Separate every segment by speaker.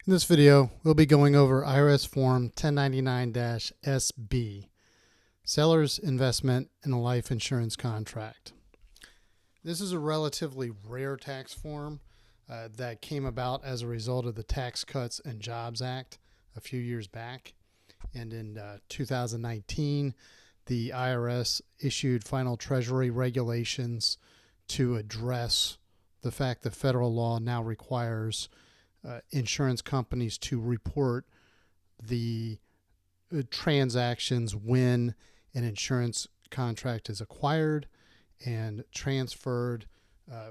Speaker 1: In this video, we'll be going over IRS Form 1099-SB, Seller's Investment in a Life Insurance Contract. This is a relatively rare tax form that came about as a result of the Tax Cuts and Jobs Act a few years back. And in 2019, the IRS issued final Treasury regulations to address the fact that federal law now requires insurance companies to report the transactions when an insurance contract is acquired and transferred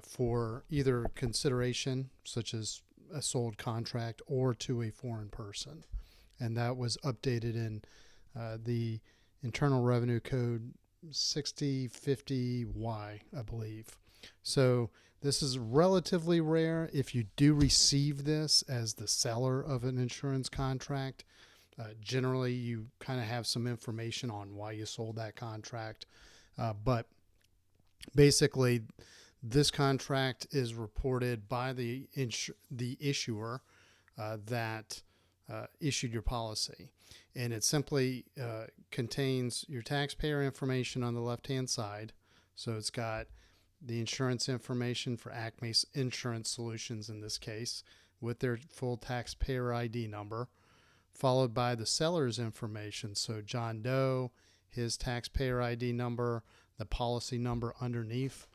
Speaker 1: for either consideration, such as a sold contract, or to a foreign person. And that was updated in the Internal Revenue Code 6050Y, I believe. So this is relatively rare. If you do receive this as the seller of an insurance contract, generally you kind of have some information on why you sold that contract. But basically, this contract is reported by the issuer that issued your policy. And it simply contains your taxpayer information on the left-hand side. So it's got the insurance information for Acme Insurance Solutions in this case, with their full taxpayer ID number, followed by the seller's information. So John Doe, his taxpayer ID number, the policy number underneath.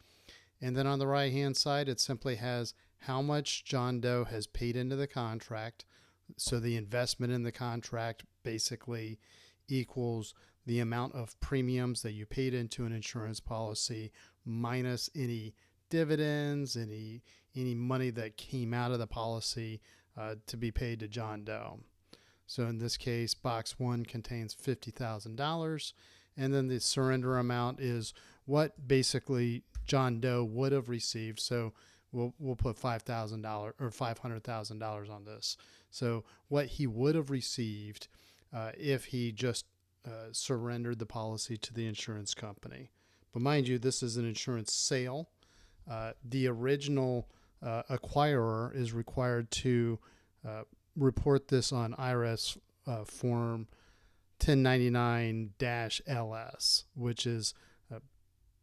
Speaker 1: And then on the right-hand side, it simply has how much John Doe has paid into the contract. So the investment in the contract basically equals the amount of premiums that you paid into an insurance policy minus any dividends, any money that came out of the policy to be paid to John Doe. So in this case, box 1 contains $50,000, and then the surrender amount is what basically John Doe would have received. So we'll put $5,000 or $500,000 on this. So what he would have received if he just surrendered the policy to the insurance company. But mind you, this is an insurance sale. The original acquirer is required to report this on IRS Form 1099-LS, which is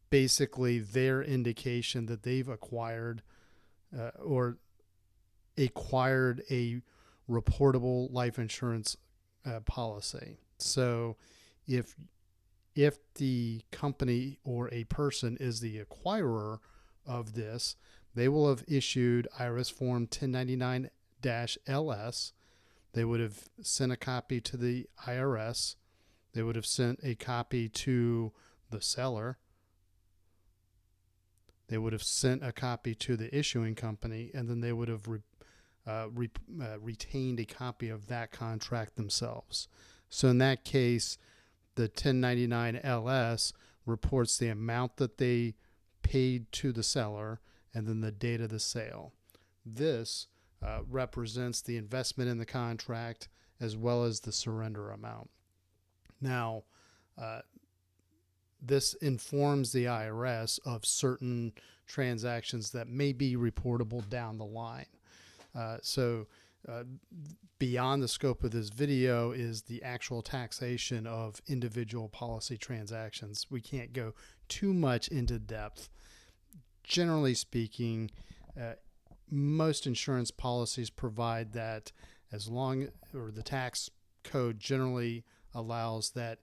Speaker 1: basically their indication that they've acquired or acquired a reportable life insurance policy. So if the company or a person is the acquirer of this, they will have issued IRS Form 1099-LS. They would have sent a copy to the IRS. They would have sent a copy to the seller. They would have sent a copy to the issuing company, and then they would have retained a copy of that contract themselves. So in that case, the 1099-LS reports the amount that they paid to the seller and then the date of the sale. This represents the investment in the contract as well as the surrender amount. Now, this informs the IRS of certain transactions that may be reportable down the line. Beyond the scope of this video is the actual taxation of individual policy transactions. We can't go too much into depth. Generally speaking, most insurance policies provide that the tax code generally allows that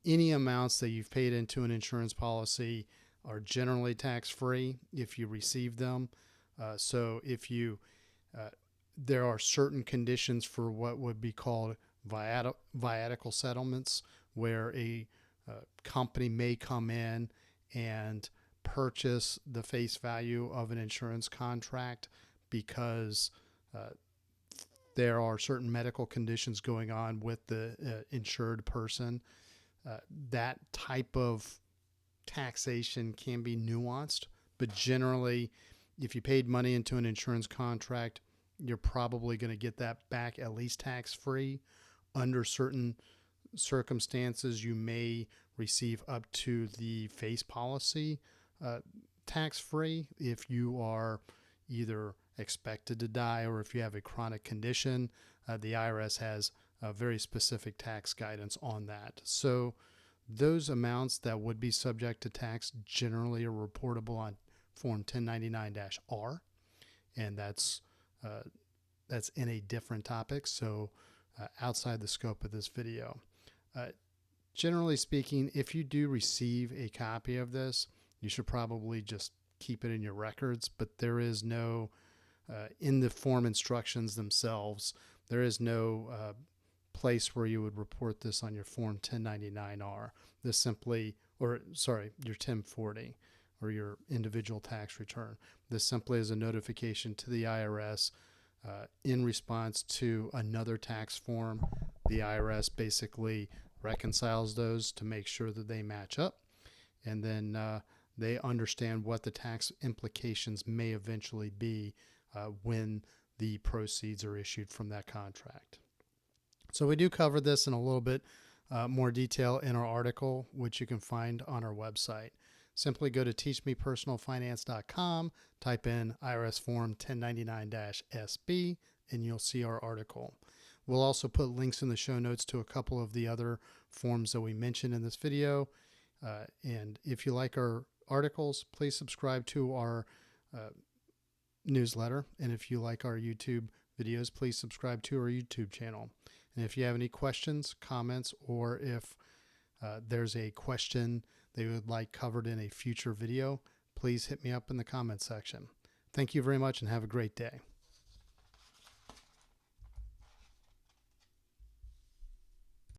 Speaker 1: any amounts that you've paid into an insurance policy are generally tax-free if you receive them. So if you there are certain conditions for what would be called viatical settlements, where a company may come in and purchase the face value of an insurance contract because there are certain medical conditions going on with the insured person. That type of taxation can be nuanced, but generally, if you paid money into an insurance contract, you're probably going to get that back at least tax-free. Under certain circumstances, you may receive up to the face policy tax-free if you are either expected to die or if you have a chronic condition, the IRS has very specific tax guidance on that. So those amounts that would be subject to tax generally are reportable on Form 1099-R, and that's in a different topic, so outside the scope of this video. Generally speaking, if you do receive a copy of this, you should probably just keep it in your records, but there is no, in the form instructions themselves, there is no place where you would report this on your Form 1099-R. This simply, or sorry, your 1040 or your individual tax return. This simply is a notification to the IRS in response to another tax form. The IRS basically reconciles those to make sure that they match up, and then they understand what the tax implications may eventually be when the proceeds are issued from that contract. So we do cover this in a little bit more detail in our article, which you can find on our website. Simply go to teachmepersonalfinance.com, type in IRS Form 1099-SB, and you'll see our article. We'll also put links in the show notes to a couple of the other forms that we mentioned in this video. And if you like our articles, please subscribe to our newsletter. And if you like our YouTube videos, please subscribe to our YouTube channel. And if you have any questions, comments, or if there's a question that you would like covered in a future video, please hit me up in the comments section. Thank you very much and have a great day.